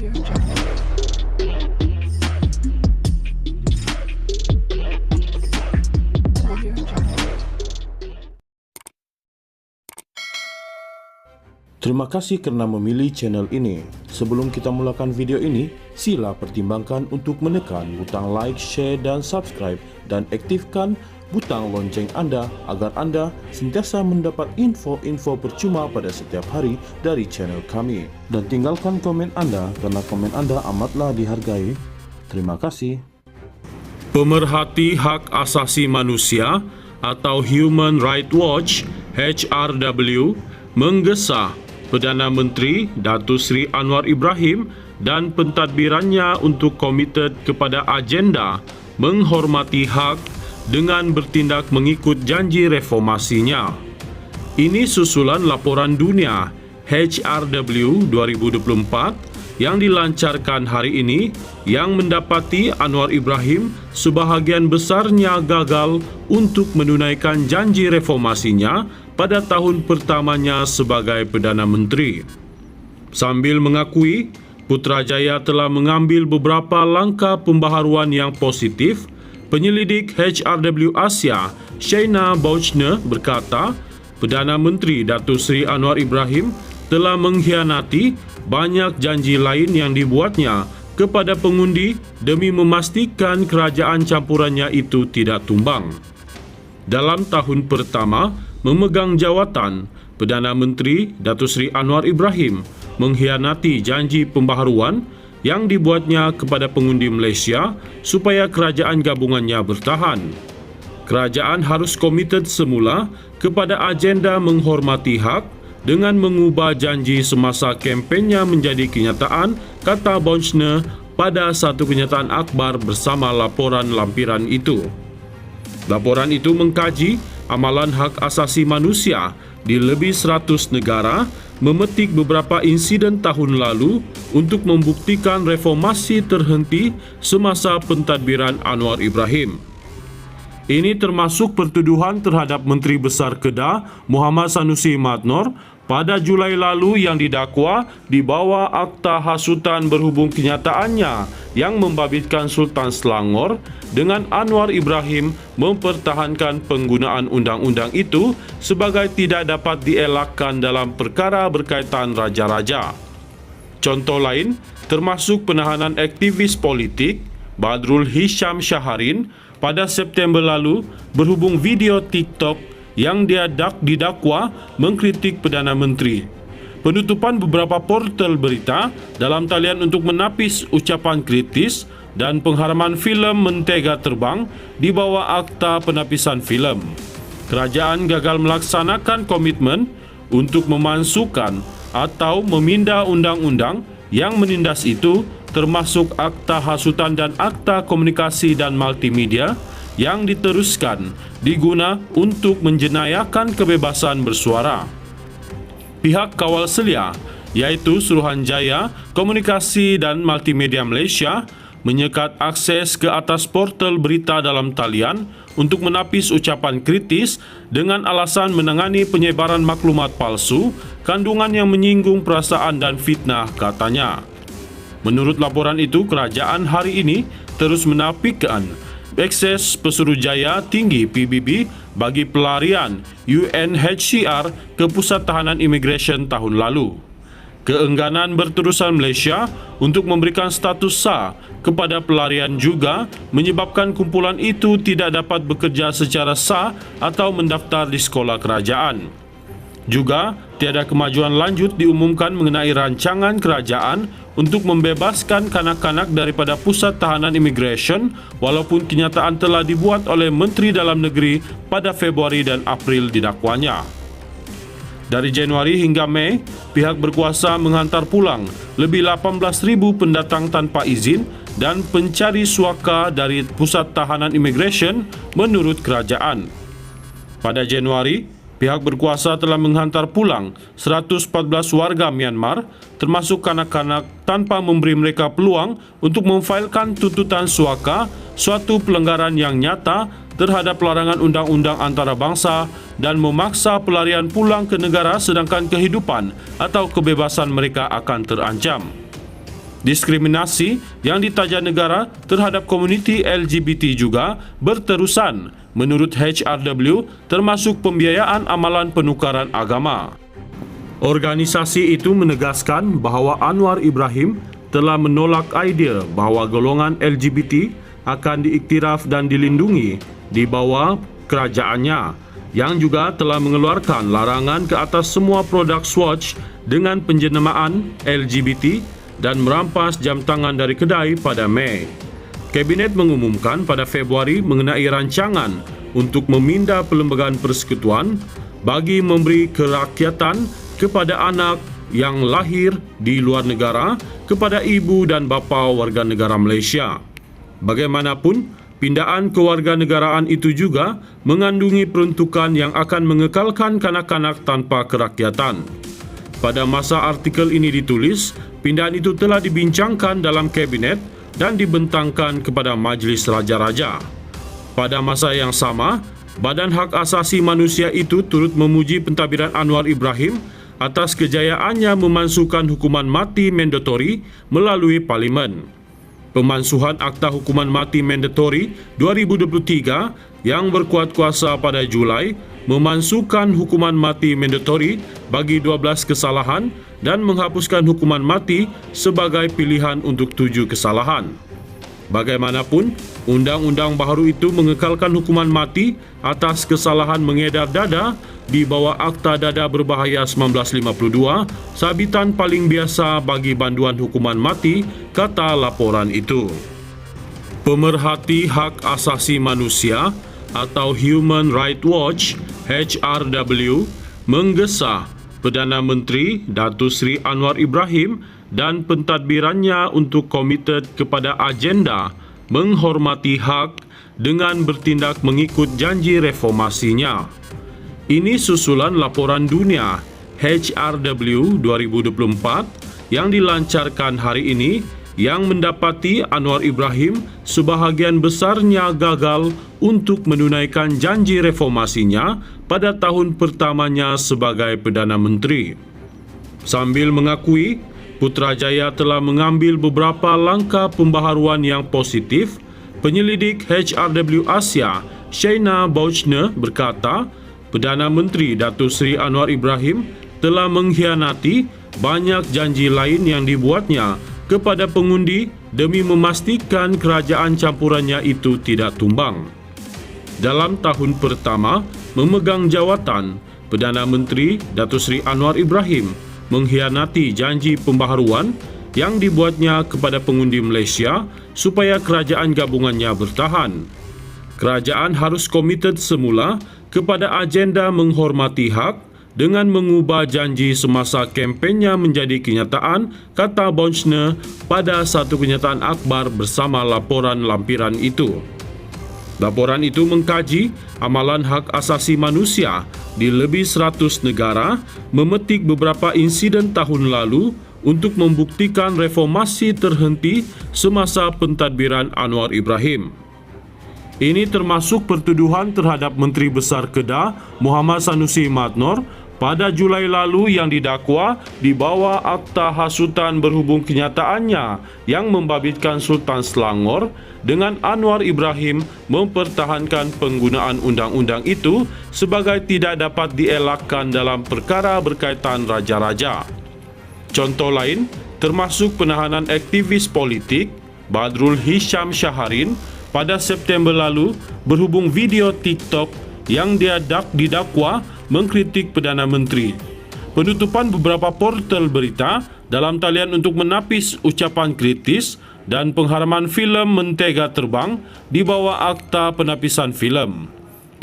Terima kasih kerana memilih channel ini. Sebelum kita mulakan video ini, sila pertimbangkan untuk menekan butang like, share dan subscribe dan aktifkan butang lonceng anda agar anda sentiasa mendapat info-info percuma pada setiap hari dari channel kami. Dan tinggalkan komen anda kerana komen anda amatlah dihargai. Terima kasih. Pemerhati Hak Asasi Manusia atau Human Rights Watch (HRW) menggesa Perdana Menteri Datuk Seri Anwar Ibrahim dan pentadbirannya untuk komited kepada agenda menghormati hak dengan bertindak mengikut janji reformasinya. Ini susulan laporan dunia HRW 2024 yang dilancarkan hari ini yang mendapati Anwar Ibrahim sebahagian besarnya gagal untuk menunaikan janji reformasinya pada tahun pertamanya sebagai Perdana Menteri. Sambil mengakui Putrajaya telah mengambil beberapa langkah pembaharuan yang positif, penyelidik HRW Asia, Shaina Bouchner berkata, Perdana Menteri Datuk Seri Anwar Ibrahim telah mengkhianati banyak janji lain yang dibuatnya kepada pengundi demi memastikan kerajaan campurannya itu tidak tumbang. Dalam tahun pertama memegang jawatan, Perdana Menteri Datuk Seri Anwar Ibrahim mengkhianati janji pembaharuan yang dibuatnya kepada pengundi Malaysia supaya kerajaan gabungannya bertahan. Kerajaan harus komited semula kepada agenda menghormati hak dengan mengubah janji semasa kempennya menjadi kenyataan, kata Bouchner pada satu kenyataan akhbar bersama laporan lampiran itu. Laporan itu mengkaji amalan hak asasi manusia di lebih 100 negara, memetik beberapa insiden tahun lalu untuk membuktikan reformasi terhenti semasa pentadbiran Anwar Ibrahim. Ini termasuk pertuduhan terhadap Menteri Besar Kedah Muhammad Sanusi Madnor pada Julai lalu yang didakwa di bawah Akta Hasutan berhubung kenyataannya yang membabitkan Sultan Selangor dengan Anwar Ibrahim mempertahankan penggunaan undang-undang itu sebagai tidak dapat dielakkan dalam perkara berkaitan raja-raja. Contoh lain termasuk penahanan aktivis politik Badrul Hisham Syaharin pada September lalu berhubung video TikTok yang dia didakwa mengkritik Perdana Menteri. Penutupan beberapa portal berita dalam talian untuk menapis ucapan kritis dan pengharaman filem Mentega Terbang di bawah Akta Penapisan Filem. Kerajaan gagal melaksanakan komitmen untuk memasukkan atau memindah undang-undang yang menindas itu, termasuk Akta Hasutan dan Akta Komunikasi dan Multimedia yang diteruskan diguna untuk menjenayakan kebebasan bersuara. Pihak kawal selia iaitu Suruhanjaya Komunikasi dan Multimedia Malaysia menyekat akses ke atas portal berita dalam talian untuk menapis ucapan kritis dengan alasan menangani penyebaran maklumat palsu, kandungan yang menyinggung perasaan dan fitnah, katanya. Menurut laporan itu, kerajaan hari ini terus menafikan akses Pesuruhjaya Tinggi PBB bagi pelarian UNHCR ke Pusat Tahanan Imigresen tahun lalu. Keengganan berterusan Malaysia untuk memberikan status sah kepada pelarian juga menyebabkan kumpulan itu tidak dapat bekerja secara sah atau mendaftar di sekolah kerajaan. Juga, tiada kemajuan lanjut diumumkan mengenai rancangan kerajaan untuk membebaskan kanak-kanak daripada Pusat Tahanan Imigresen walaupun kenyataan telah dibuat oleh Menteri Dalam Negeri pada Februari dan April didakwanya. Dari Januari hingga Mei, pihak berkuasa menghantar pulang lebih 18,000 pendatang tanpa izin dan pencari suaka dari Pusat Tahanan Imigresen menurut kerajaan. Pada Januari, pihak berkuasa telah menghantar pulang 114 warga Myanmar, termasuk kanak-kanak, tanpa memberi mereka peluang untuk memfailkan tuntutan suaka, suatu pelanggaran yang nyata terhadap larangan undang-undang antarabangsa dan memaksa pelarian pulang ke negara sedangkan kehidupan atau kebebasan mereka akan terancam. Diskriminasi yang ditaja negara terhadap komuniti LGBT juga berterusan menurut HRW, termasuk pembiayaan amalan penukaran agama. Organisasi itu menegaskan bahawa Anwar Ibrahim telah menolak idea bahawa golongan LGBT akan diiktiraf dan dilindungi di bawah kerajaannya, yang juga telah mengeluarkan larangan ke atas semua produk Swatch dengan penjenamaan LGBT dan merampas jam tangan dari kedai pada Mei. Kabinet mengumumkan pada Februari mengenai rancangan untuk meminda Perlembagaan Persekutuan bagi memberi kerakyatan kepada anak yang lahir di luar negara kepada ibu dan bapa warga negara Malaysia. Bagaimanapun, pindaan kewarganegaraan itu juga mengandungi peruntukan yang akan mengekalkan kanak-kanak tanpa kerakyatan. Pada masa artikel ini ditulis, pindaan itu telah dibincangkan dalam kabinet dan dibentangkan kepada Majlis Raja-Raja. Pada masa yang sama, Badan Hak Asasi Manusia itu turut memuji pentadbiran Anwar Ibrahim atas kejayaannya memansuhkan hukuman mati mandatori melalui Parlimen. Pemansuhan Akta Hukuman Mati Mandatori 2023 yang berkuat kuasa pada Julai memansuhkan hukuman mati mandatori bagi 12 kesalahan dan menghapuskan hukuman mati sebagai pilihan untuk 7 kesalahan. Bagaimanapun, undang-undang baharu itu mengekalkan hukuman mati atas kesalahan mengedar dada di bawah Akta Dada Berbahaya 1952, sabitan paling biasa bagi banduan hukuman mati, kata laporan itu. Pemerhati Hak Asasi Manusia atau Human Rights Watch HRW menggesa Perdana Menteri Datuk Seri Anwar Ibrahim dan pentadbirannya untuk komited kepada agenda menghormati hak dengan bertindak mengikut janji reformasinya. Ini susulan laporan dunia HRW 2024 yang dilancarkan hari ini yang mendapati Anwar Ibrahim sebahagian besarnya gagal untuk menunaikan janji reformasinya pada tahun pertamanya sebagai Perdana Menteri. Sambil mengakui Putrajaya telah mengambil beberapa langkah pembaharuan yang positif, penyelidik HRW Asia Shaina Bouchner berkata, Perdana Menteri Datuk Seri Anwar Ibrahim telah mengkhianati banyak janji lain yang dibuatnya kepada pengundi demi memastikan kerajaan campurannya itu tidak tumbang. Dalam tahun pertama memegang jawatan, Perdana Menteri Datuk Seri Anwar Ibrahim mengkhianati janji pembaharuan yang dibuatnya kepada pengundi Malaysia supaya kerajaan gabungannya bertahan. Kerajaan harus komited semula kepada agenda menghormati hak dengan mengubah janji semasa kempennya menjadi kenyataan, kata Bouchner pada satu kenyataan akhbar bersama laporan lampiran itu. Laporan itu mengkaji amalan hak asasi manusia di lebih 100 negara, memetik beberapa insiden tahun lalu untuk membuktikan reformasi terhenti semasa pentadbiran Anwar Ibrahim. Ini termasuk pertuduhan terhadap Menteri Besar Kedah Muhammad Sanusi Madnor pada Julai lalu yang didakwa di bawah Akta Hasutan berhubung kenyataannya yang membabitkan Sultan Selangor dengan Anwar Ibrahim mempertahankan penggunaan undang-undang itu sebagai tidak dapat dielakkan dalam perkara berkaitan raja-raja. Contoh lain termasuk penahanan aktivis politik Badrul Hisham Syaharin pada September lalu berhubung video TikTok yang dia didakwa mengkritik Perdana Menteri. Penutupan beberapa portal berita dalam talian untuk menapis ucapan kritis dan pengharaman filem Mentega Terbang di bawah Akta Penapisan Filem.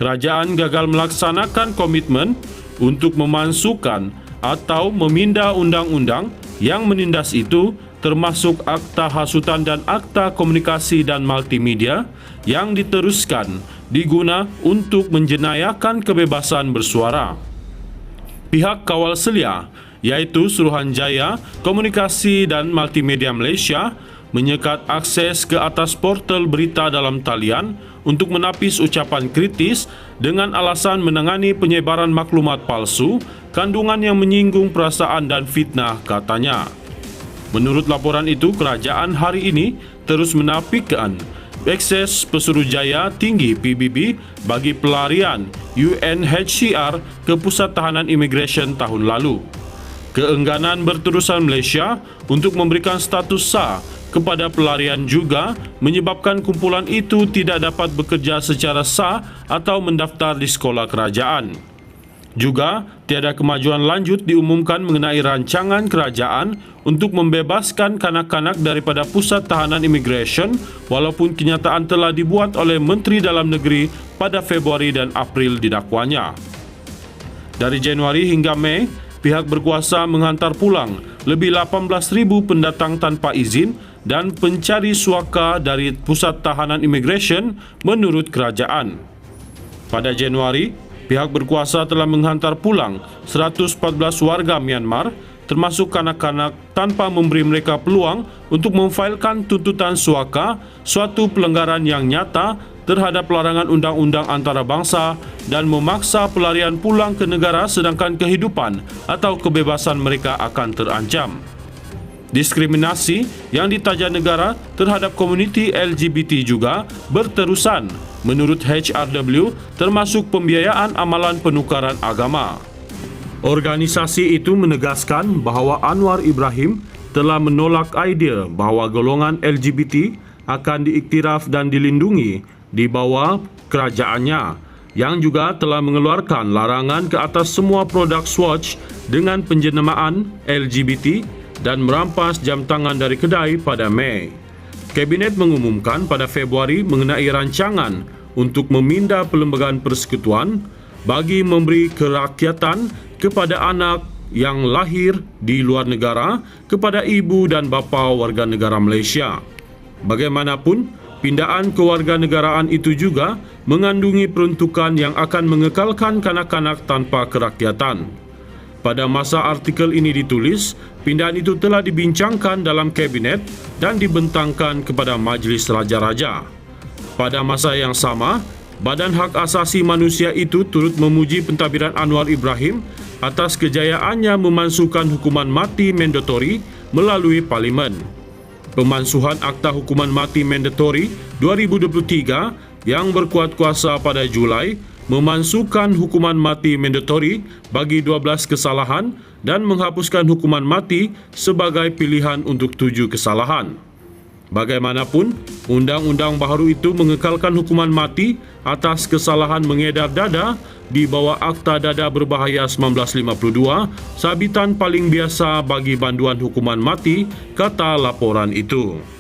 Kerajaan gagal melaksanakan komitmen untuk memansuhkan atau meminda undang-undang yang menindas itu, termasuk Akta Hasutan dan Akta Komunikasi dan Multimedia yang diteruskan diguna untuk menjenayakan kebebasan bersuara. Pihak kawal selia, iaitu Suruhanjaya Komunikasi dan Multimedia Malaysia, menyekat akses ke atas portal berita dalam talian untuk menapis ucapan kritis dengan alasan menangani penyebaran maklumat palsu, kandungan yang menyinggung perasaan dan fitnah, katanya. Menurut laporan itu, kerajaan hari ini terus menafikan akses Pesuruhjaya Tinggi PBB bagi pelarian UNHCR ke Pusat Tahanan Imigresen tahun lalu. Keengganan berterusan Malaysia untuk memberikan status sah kepada pelarian juga menyebabkan kumpulan itu tidak dapat bekerja secara sah atau mendaftar di sekolah kerajaan. Juga, tiada kemajuan lanjut diumumkan mengenai rancangan kerajaan untuk membebaskan kanak-kanak daripada Pusat Tahanan Imigresen walaupun kenyataan telah dibuat oleh Menteri Dalam Negeri pada Februari dan April didakwanya. Dari Januari hingga Mei, pihak berkuasa menghantar pulang lebih 18,000 pendatang tanpa izin dan pencari suaka dari Pusat Tahanan Imigresen menurut kerajaan. Pada Januari, pihak berkuasa telah menghantar pulang 114 warga Myanmar termasuk kanak-kanak tanpa memberi mereka peluang untuk memfailkan tuntutan suaka, suatu pelanggaran yang nyata terhadap larangan undang-undang antarabangsa dan memaksa pelarian pulang ke negara sedangkan kehidupan atau kebebasan mereka akan terancam. Diskriminasi yang ditaja negara terhadap komuniti LGBT juga berterusan menurut HRW, termasuk pembiayaan amalan penukaran agama. Organisasi itu menegaskan bahawa Anwar Ibrahim telah menolak idea bahawa golongan LGBT akan diiktiraf dan dilindungi di bawah kerajaannya, yang juga telah mengeluarkan larangan ke atas semua produk Swatch dengan penjenamaan LGBT dan merampas jam tangan dari kedai pada Mei. Kabinet mengumumkan pada Februari mengenai rancangan untuk meminda Perlembagaan Persekutuan bagi memberi kerakyatan kepada anak yang lahir di luar negara kepada ibu dan bapa warga negara Malaysia. Bagaimanapun, pindaan kewarganegaraan itu juga mengandungi peruntukan yang akan mengekalkan kanak-kanak tanpa kerakyatan. Pada masa artikel ini ditulis, pindaan itu telah dibincangkan dalam kabinet dan dibentangkan kepada Majlis Raja-Raja. Pada masa yang sama, Badan Hak Asasi Manusia itu turut memuji pentadbiran Anwar Ibrahim atas kejayaannya memansuhkan hukuman mati mandatori melalui Parlimen. Pemansuhan Akta Hukuman Mati Mandatori 2023 yang berkuat kuasa pada Julai memansuhkan hukuman mati mandatori bagi 12 kesalahan dan menghapuskan hukuman mati sebagai pilihan untuk 7 kesalahan. Bagaimanapun, undang-undang baharu itu mengekalkan hukuman mati atas kesalahan mengedar dada di bawah Akta Dada Berbahaya 1952, sabitan paling biasa bagi banduan hukuman mati, kata laporan itu.